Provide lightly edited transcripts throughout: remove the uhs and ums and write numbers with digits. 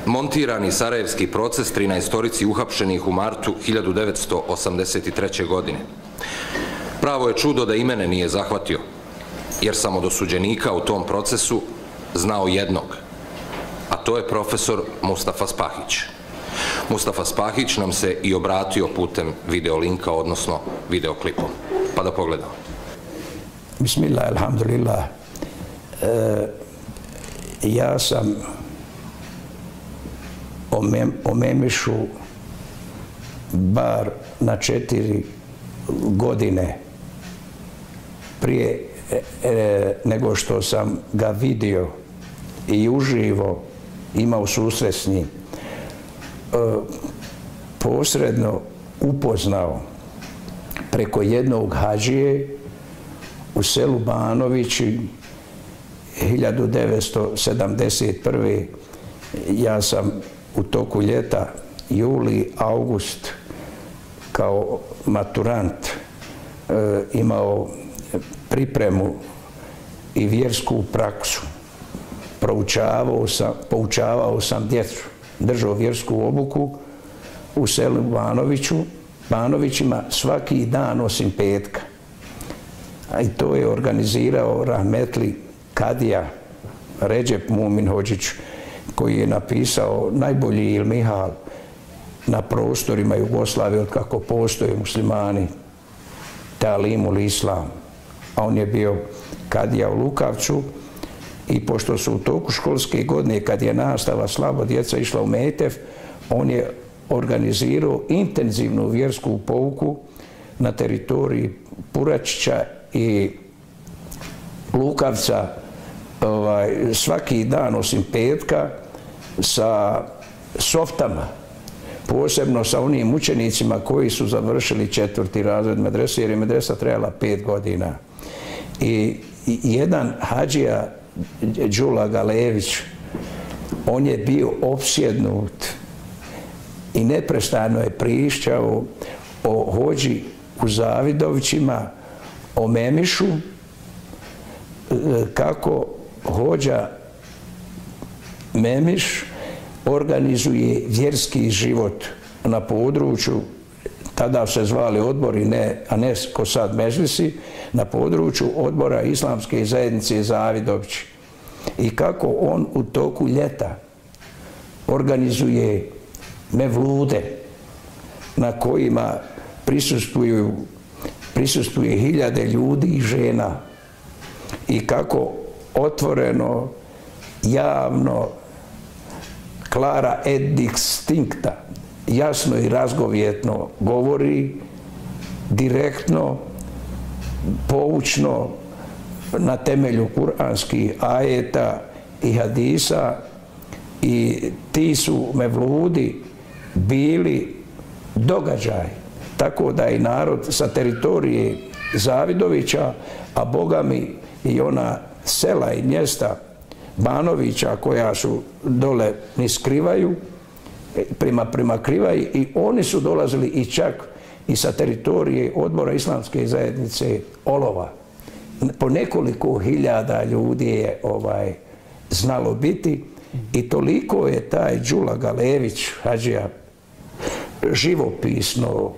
montirani sarajevski proces 13-torici uhapšenih u martu 1983. godine. Pravo je čudo da i mene nije zahvatio, jer sam od osuđenika u tom procesu znao jednog, a to je profesor Mustafa Spahić. Mustafa Spahić nam se i obratio putem videolinka, odnosno videoklipom. Pa da pogledamo. Bismillah, alhamdulillah. Ja sam o Memišu bar na 4 godine prije nego što sam ga vidio i uživo imao susret s njim, posredno upoznao preko jednog hadžije u selu Banovići 1971. Ja sam u toku ljeta, juli, august, kao maturant imao pripremu i vjersku praksu. Poučavao sam djecu, držao vjersku obuku u selu Banovićima svaki dan osim petka. A i to je organizirao rahmetli kadija Redžep Mumin Hodžić, koji je napisao najbolji ilmihal na prostorima Jugoslavije od kako postoje muslimani, Talimul Islam. A on je bio kadija u Lukavcu i pošto su u toku školske godine, kad je nastava slabo, djeca išla u Metev, on je organizirao intenzivnu vjersku pouku na teritoriji Puračića i Lukavca svaki dan osim petka sa softama, posebno sa onim učenicima koji su završili 4. razred medrese, jer je medresa trebala 5 godina. I jedan hadžija Đula Galević, on je bio opsjednut i neprestano je pričao o hođi u Zavidovićima, o Memišu, kako hođa Memiš organizuje vjerski život na području, tada se zvali odbori, a ne ko sad mežlisi, na području odbora Islamske zajednice Zavidovići. I kako on u toku ljeta organizuje mevlude na kojima prisustvuje hiljade ljudi i žena i kako otvoreno, javno, clara et distincta, jasno i razgovjetno govori, direktno, poučno, na temelju kuranskih ajeta i hadisa, i ti su mevludi bili događaj, tako da i narod sa teritorije Zavidovića, a bogami i ona sela i mjesta Banovića koja su dole niz Krivaju, prema Krivaji, i oni su dolazili i čak i sa teritorije odbora Islamske zajednice Olova. Po nekoliko hiljada ljudi je znalo biti i toliko je taj Đula Galević, hadžija, živopisno,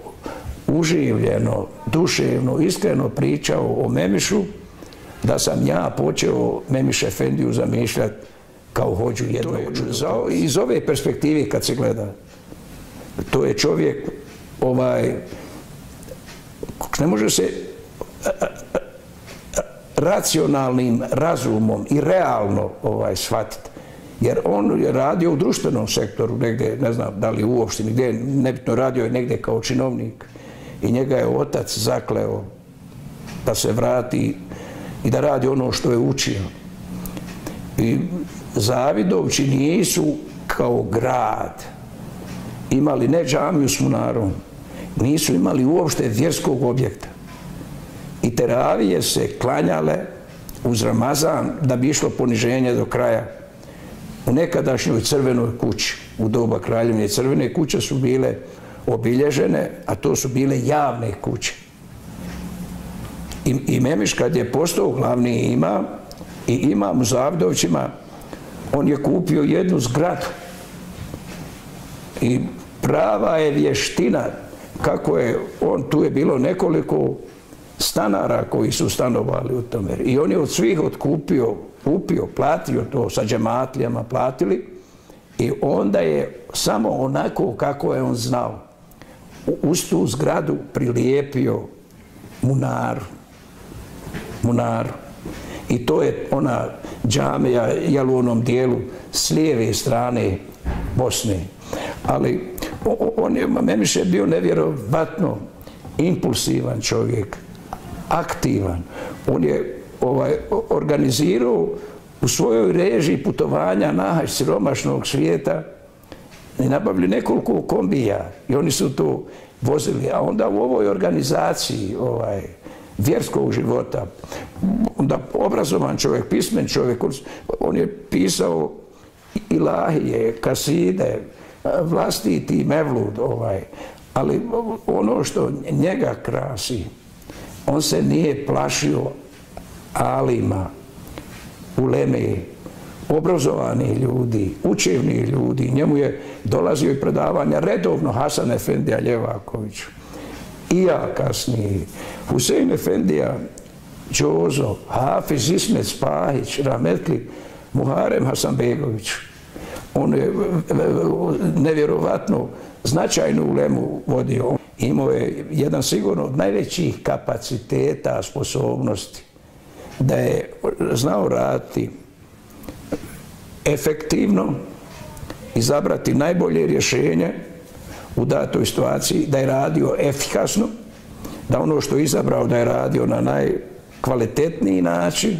uživljeno, duševno, iskreno pričao o Memišu, da sam ja počeo Memiš Efendiju zamišljati kao hođu jednog. Iz ove perspektive kad se gleda, to je čovjek, ne može se racionalnim razumom i realno shvatiti. Jer on je radio u društvenom sektoru, negdje, ne znam da li u opštini, gdje, nebitno, radio je negdje kao činovnik i njega je otac zakleo da se vrati i da radi ono što je učio. I Zavidovći nisu kao grad imali ne džamiju s munarom, nisu imali uopšte vjerskog objekta. I teravije se klanjale uz Ramazan da bi išlo poniženje do kraja. U nekadašnjoj crvenoj kući, u doba kraljevine, crvene kuće su bile obilježene, a to su bile javne kuće. I Memiš kad je postao glavni imam i imam u Zavidovićima, on je kupio jednu zgradu I prava je vještina kako je tu je bilo nekoliko stanara koji su stanovali u tome. I on je od svih kupio, platio to sa džematlijama, platili. I onda je samo onako kako je on znao uz tu zgradu prilijepio munaru. I to je ona džamija, u onom dijelu s lijeve strane Bosne. Ali Memiš je bio nevjerovatno impulsivan čovjek, aktivan. On je organizirao u svojoj režiji putovanja na Hadž siromašnog svijeta i nabavili nekoliko kombija i oni su to vozili. A onda u ovoj organizaciji vjerskog života, onda obrazovan čovjek, pismen čovjek, on je pisao ilahije, kaside, vlastiti mevlud, ali ono što njega krasi, on se nije plašio alima, uleme, obrazovani ljudi, učevni ljudi. Njemu je dolazio i predavanja redovno Hasan Efendija Ljevaković. I ja kasnije, Husein Efendija Džozo, Hafiz Ismet Spahić, rahmetli Muharem Hasanbegović. On je nevjerovatno značajnu ulemu vodio. Imao je jedan sigurno od najvećih kapaciteta, sposobnosti, da je znao raditi efektivno, izabrati najbolje rješenje u datoj situaciji, da je radio efikasno, da ono što je izabrao da je radio na najkvalitetniji način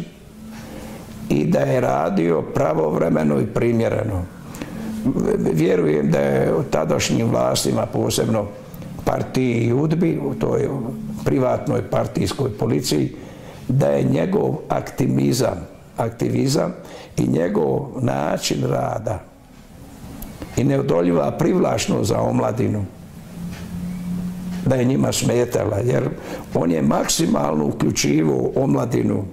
i da je radio pravovremeno i primjereno. Vjerujem da je u tadašnjim vlastima, posebno partiji i UDBI, u toj privatnoj partijskoj policiji, da je njegov aktivizam i njegov način rada i neodoljiva privlačnost za omladinu, da je njima smetala, jer on je maksimalno uključivao omladinu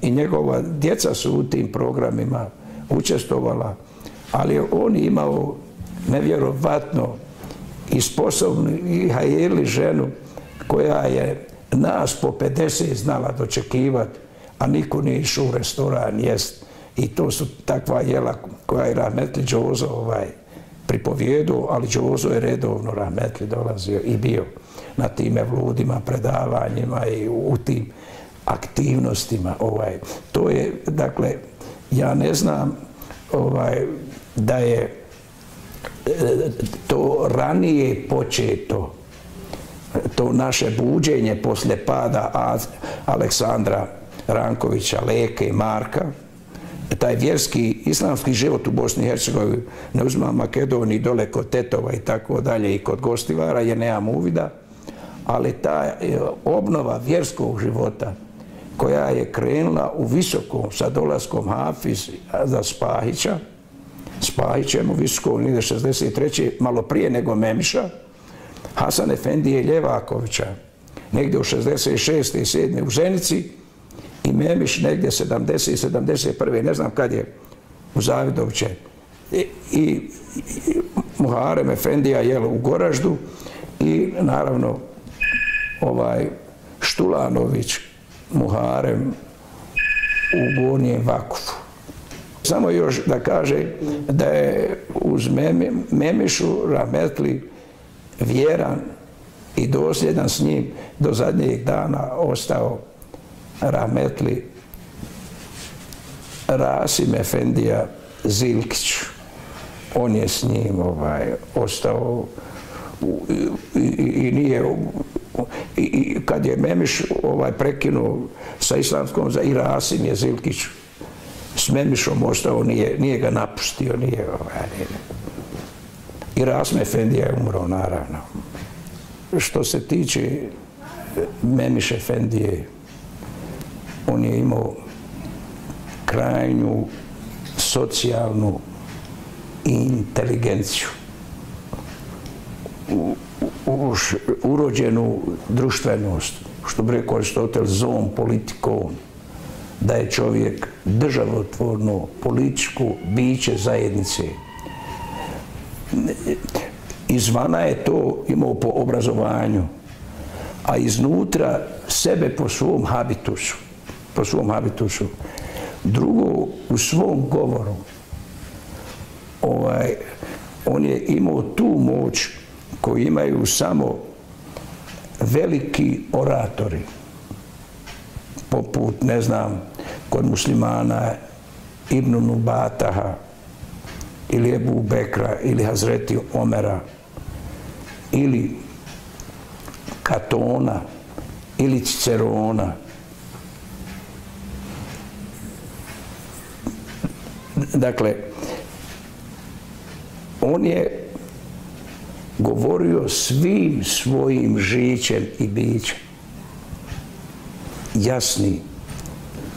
i njegova djeca su u tim programima učestvovala, ali on je imao nevjerovatno i sposobnu i hajirli ženu koja je nas po 50 znala dočekivati, a niko nije išao u restoran jest. I to su takva jela koja je rahmetli Džozo pripovjedao, ali Džozo je redovno rahmetli dolazio i bio na tim mevludima, predavanjima i u tim aktivnostima. To je, dakle, ja ne znam da je to ranije početo, to naše buđenje poslije pada Aleksandra Rankovića, Leke i Marka, taj vjerski islamski život u Bosni i Hercegovini, ne uzmam Makedoniji, dole kod Tetova i tako dalje i kod Gostivara, jer nemam uvida, ali ta obnova vjerskog života koja je krenula u visokom sa dolaskom Hafiza Spahića, Spahićem u visokom, negdje 63. malo prije nego Memiša, Hasan Efendije Ljevakovića, negdje u 66. i 7. u Zenici, i Memiš negdje 70. 71. ne znam kad je u Zavidoviće. I Muharem Efendija u Goraždu i naravno Štulanović Muharem u Gornjem Vakufu. Samo još da kaže da je uz Memišu rahmetli vjeran i dosljedan s njim do zadnjeg dana ostao rahmetli Rasim Efendija Zilkić. On je s njim ostao i nije, i kad je Memiš prekinuo sa islamskom, i Rasim je Zilkić s Memišom ostao, nije ga napustio, i Rasim Efendija je umro, naravno. Što se tiče Memiš Efendije, on je imao krajnju socijalnu inteligenciju, urođenu društvenost, što bi rekao Aristotel, zoon politikon, da je čovjek državotvorno političko biće zajednice. izvana je to imao po obrazovanju, a iznutra sebe po svom habitusu. Drugo, u svom govoru. On je imao tu moć koju imaju samo veliki oratori, poput, ne znam, kod muslimana Ibn Nubataha, ili Ebu Bekra, ili Hazreti Omera, ili Katona, ili Cicerona. Dakle, on je govorio svim svojim žićem i bićem. Jasnim,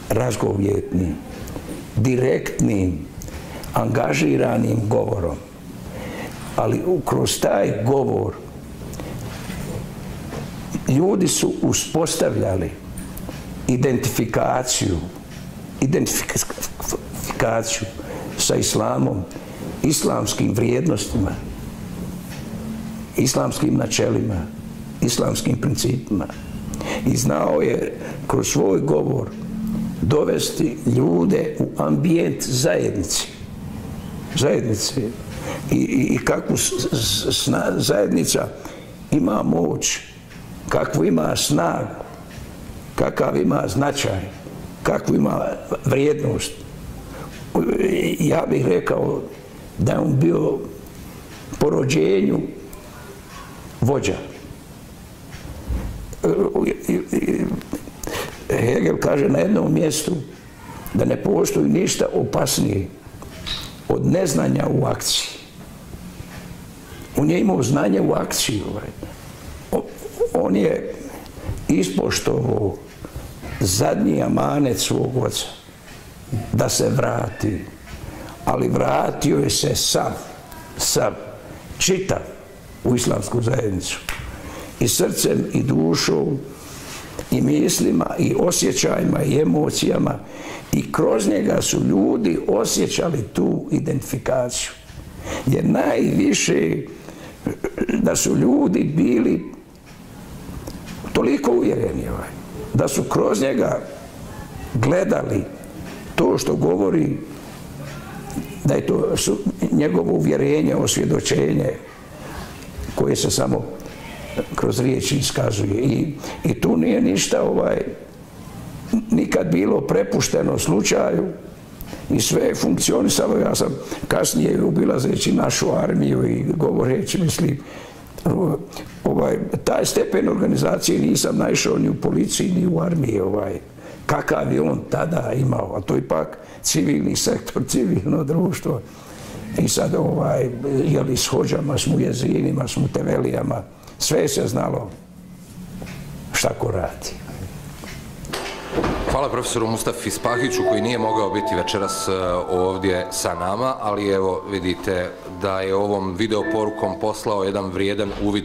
razgovjetnim, direktnim, angažiranim govorom. Ali kroz taj govor ljudi su uspostavljali identifikaciju sa islamom, islamskim vrijednostima, islamskim načelima, islamskim principima. I znao je kroz svoj govor dovesti ljude u ambijent zajednice. I kakvu zajednica ima moć, kakvu ima snagu, kakav ima značaj, kakvu ima vrijednost. Ja bih rekao da je on bio po rođenju vođa. Hegel kaže na jednom mjestu da ne postoji ništa opasnije od neznanja u akciji. On je imao znanje u akciji. On je ispoštovao zadnji amanet svog oca da se vrati, ali vratio je se sav, čitav u islamsku zajednicu. I srcem, i dušom, i mislima, i osjećajima, i emocijama. I kroz njega su ljudi osjećali tu identifikaciju. Jer najviše da su ljudi bili toliko uvjereni da su kroz njega gledali to što govori, da je to njegovo uvjerenje, osvjedočenje koje se samo kroz riječi iskazuje. I tu nije ništa nikad bilo prepušteno slučaju i sve je funkcionisalo. Ja sam kasnije obilazeći našu armiju i govoreći, mislim, taj stepen organizacije nisam naišao ni u policiji, ni u armiji. Kakav je on tada imao, a to ipak civilni sektor, civilno društvo. I sad, jeli s hođama, s mujezinima, s mutevelijama, sve se znalo šta ko radi. Hvala profesoru Mustafi Spahiću koji nije mogao biti večeras ovdje sa nama, ali evo vidite da je ovom video porukom poslao jedan vrijedan uvid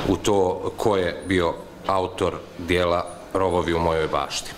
u to ko je bio autor dijela Rovovi u mojoj bašti.